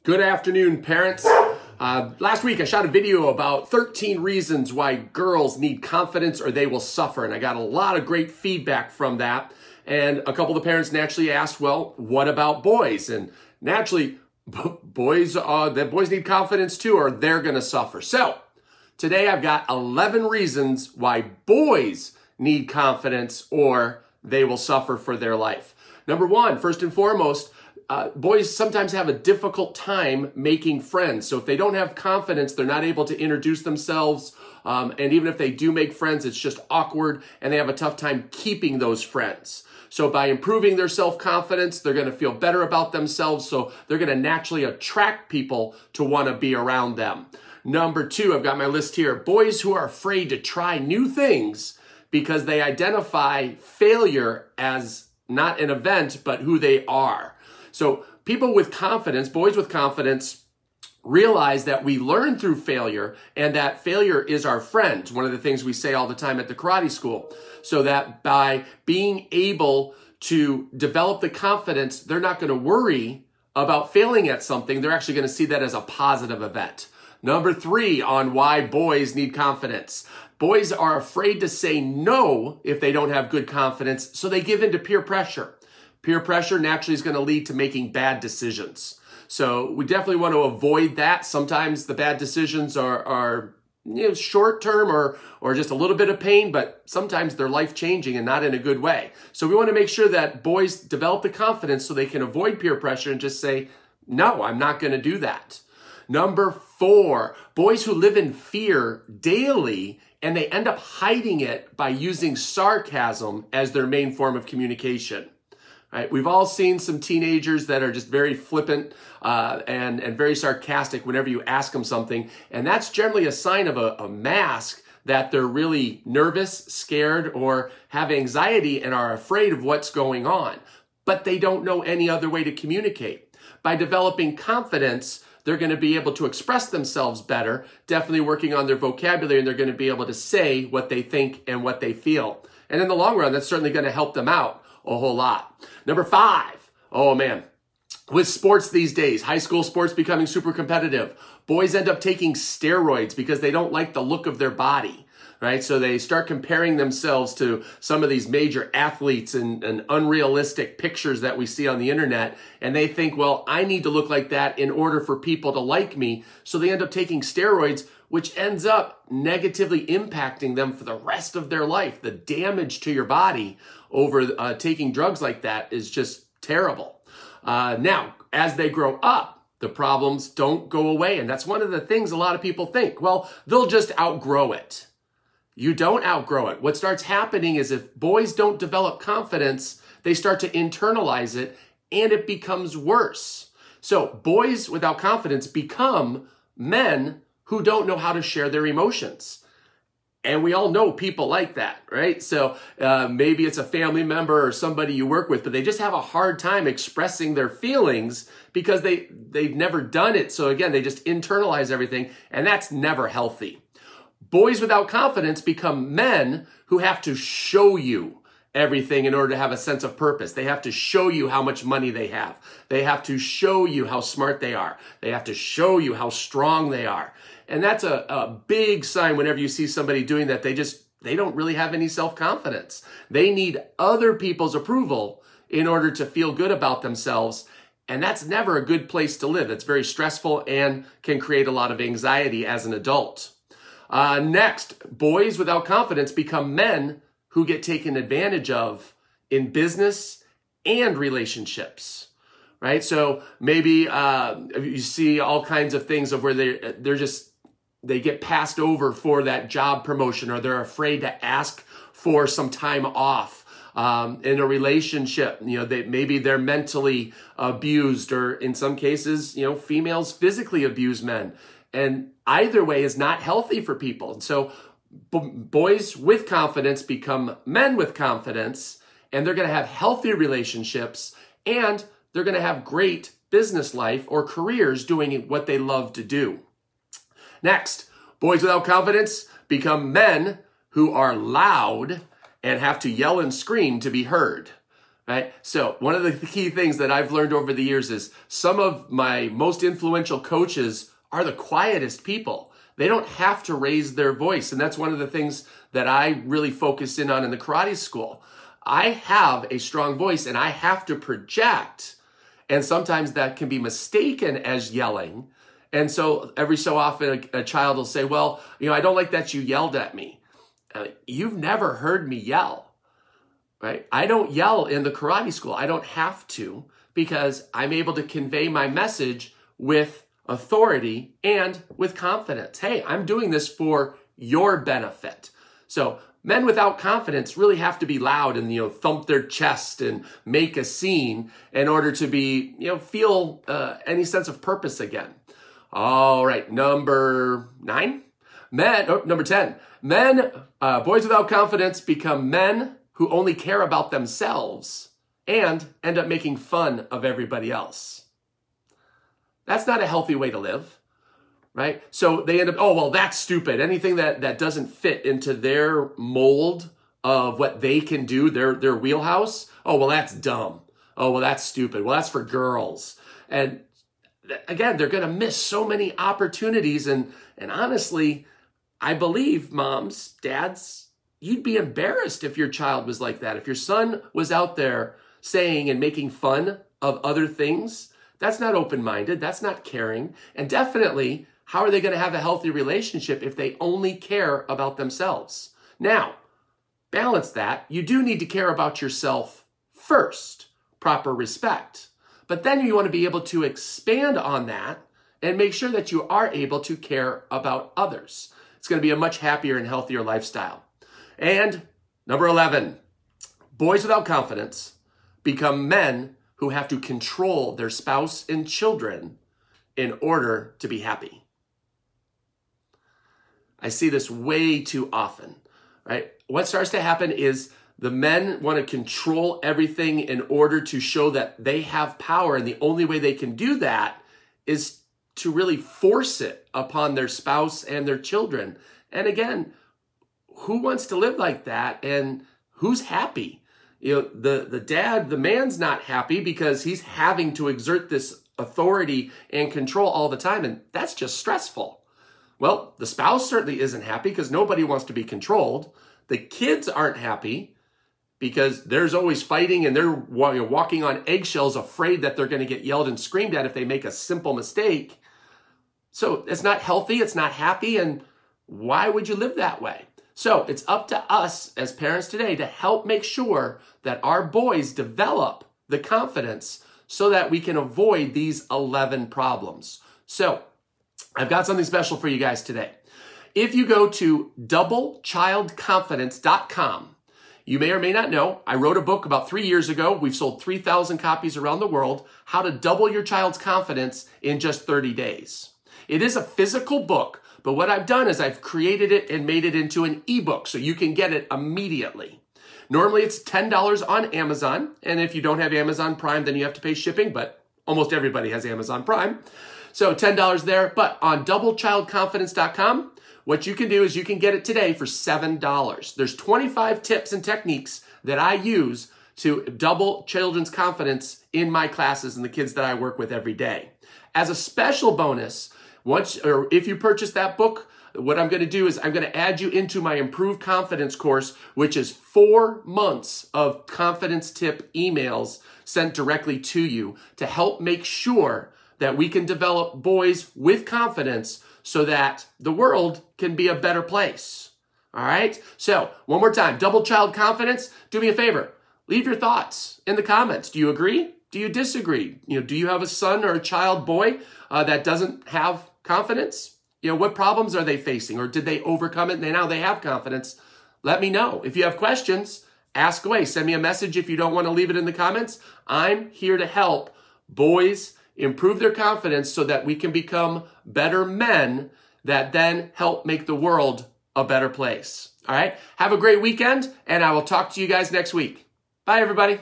Good afternoon, parents. Last week I shot a video about 13 reasons why girls need confidence or they will suffer, and I got a lot of great feedback from that. And a couple of the parents naturally asked, well, what about boys? And naturally, boys need confidence too, or they're going to suffer. So today I've got 11 reasons why boys need confidence or they will suffer for their life. Number one, first and foremost, boys sometimes have a difficult time making friends. So if they don't have confidence, they're not able to introduce themselves. And even if they do make friends, it's just awkward and they have a tough time keeping those friends. So by improving their self-confidence, they're going to feel better about themselves. So they're going to naturally attract people to want to be around them. Number two, I've got my list here. Boys who are afraid to try new things because they identify failure as not an event, but who they are. So people with confidence, boys with confidence, realize that we learn through failure and that failure is our friend. One of the things we say all the time at the karate school. So that by being able to develop the confidence, they're not going to worry about failing at something. They're actually going to see that as a positive event. Number three on why boys need confidence. Boys are afraid to say no if they don't have good confidence, so they give in to peer pressure. Peer pressure naturally is going to lead to making bad decisions. So we definitely want to avoid that. Sometimes the bad decisions are short term or just a little bit of pain, but sometimes they're life changing and not in a good way. So we want to make sure that boys develop the confidence so they can avoid peer pressure and just say, no, I'm not going to do that. Number four, boys who live in fear daily and they end up hiding it by using sarcasm as their main form of communication. Right? We've all seen some teenagers that are just very flippant and very sarcastic whenever you ask them something. And that's generally a sign of a mask that they're really nervous, scared, or have anxiety and are afraid of what's going on. But they don't know any other way to communicate. By developing confidence, they're going to be able to express themselves better, definitely working on their vocabulary, and they're going to be able to say what they think and what they feel. And in the long run, that's certainly going to help them out a whole lot. Number five, oh man, with sports these days, high school sports becoming super competitive, boys end up taking steroids because they don't like the look of their body, right? So they start comparing themselves to some of these major athletes and unrealistic pictures that we see on the internet. And they think, well, I need to look like that in order for people to like me. So they end up taking steroids, which ends up negatively impacting them for the rest of their life. The damage to your body over taking drugs like that is just terrible. Now, as they grow up, the problems don't go away. And that's one of the things a lot of people think, well, they'll just outgrow it. You don't outgrow it. What starts happening is if boys don't develop confidence, they start to internalize it and it becomes worse. So boys without confidence become men who don't know how to share their emotions. And we all know people like that, right? So maybe it's a family member or somebody you work with, but they just have a hard time expressing their feelings because they've never done it. So again, they just internalize everything, and that's never healthy. Boys without confidence become men who have to show you everything in order to have a sense of purpose. They have to show you how much money they have. They have to show you how smart they are. They have to show you how strong they are. And that's a big sign whenever you see somebody doing that. They don't really have any self-confidence. They need other people's approval in order to feel good about themselves. And that's never a good place to live. It's very stressful and can create a lot of anxiety as an adult. Next, boys without confidence become men who get taken advantage of in business and relationships, right? So maybe you see all kinds of things of where they get passed over for that job promotion, or they're afraid to ask for some time off in a relationship. Maybe they're mentally abused, or in some cases, females physically abuse men. And either way is not healthy for people. And so boys with confidence become men with confidence, and they're going to have healthy relationships, and they're going to have great business life or careers doing what they love to do. Next, boys without confidence become men who are loud and have to yell and scream to be heard. right? So one of the key things that I've learned over the years is some of my most influential coaches are the quietest people. They don't have to raise their voice. And that's one of the things that I really focus in on in the karate school. I have a strong voice and I have to project. And sometimes that can be mistaken as yelling. And so every so often a child will say, well, I don't like that you yelled at me. You've never heard me yell, right? I don't yell in the karate school. I don't have to because I'm able to convey my message with authority and with confidence. Hey, I'm doing this for your benefit. So men without confidence really have to be loud and, thump their chest and make a scene in order to be, feel any sense of purpose again. All right, number 10. Boys without confidence become men who only care about themselves and end up making fun of everybody else. That's not a healthy way to live, right? So they end up, oh, well, that's stupid. Anything that doesn't fit into their mold of what they can do, their wheelhouse, oh, well, that's dumb. Oh, well, that's stupid. Well, that's for girls. And again, they're going to miss so many opportunities. And honestly, I believe moms, dads, you'd be embarrassed if your child was like that. If your son was out there saying and making fun of other things, that's not open-minded. That's not caring. And definitely, how are they going to have a healthy relationship if they only care about themselves? Now, balance that. You do need to care about yourself first, proper respect. But then you want to be able to expand on that and make sure that you are able to care about others. It's going to be a much happier and healthier lifestyle. And number 11, boys without confidence become men who have to control their spouse and children in order to be happy. I see this way too often, right? What starts to happen is the men want to control everything in order to show that they have power. And the only way they can do that is to really force it upon their spouse and their children. And again, who wants to live like that? And who's happy? The man's not happy because he's having to exert this authority and control all the time. And that's just stressful. Well, the spouse certainly isn't happy because nobody wants to be controlled. The kids aren't happy because there's always fighting and they're walking on eggshells, afraid that they're going to get yelled and screamed at if they make a simple mistake. So it's not healthy. It's not happy. And why would you live that way? So it's up to us as parents today to help make sure that our boys develop the confidence so that we can avoid these 11 problems. So I've got something special for you guys today. If you go to doublechildconfidence.com, you may or may not know, I wrote a book about 3 years ago. We've sold 3,000 copies around the world, How to Double Your Child's Confidence in Just 30 Days. It is a physical book, but what I've done is I've created it and made it into an ebook so you can get it immediately. Normally it's $10 on Amazon, and if you don't have Amazon Prime, then you have to pay shipping, but almost everybody has Amazon Prime. So $10 there, but on doublechildconfidence.com, what you can do is you can get it today for $7. There's 25 tips and techniques that I use to double children's confidence in my classes and the kids that I work with every day. As a special bonus, if you purchase that book, what I'm going to do is I'm going to add you into my Improved Confidence course, which is 4 months of confidence tip emails sent directly to you to help make sure that we can develop boys with confidence so that the world can be a better place. All right? So one more time, double child confidence. Do me a favor. Leave your thoughts in the comments. Do you agree? Do you disagree? Do you have a son or a child boy that doesn't have confidence? What problems are they facing, or did they overcome it and now they have confidence? Let me know. If you have questions, ask away. Send me a message if you don't want to leave it in the comments. I'm here to help boys improve their confidence so that we can become better men that then help make the world a better place. All right? Have a great weekend, and I will talk to you guys next week. Bye, everybody.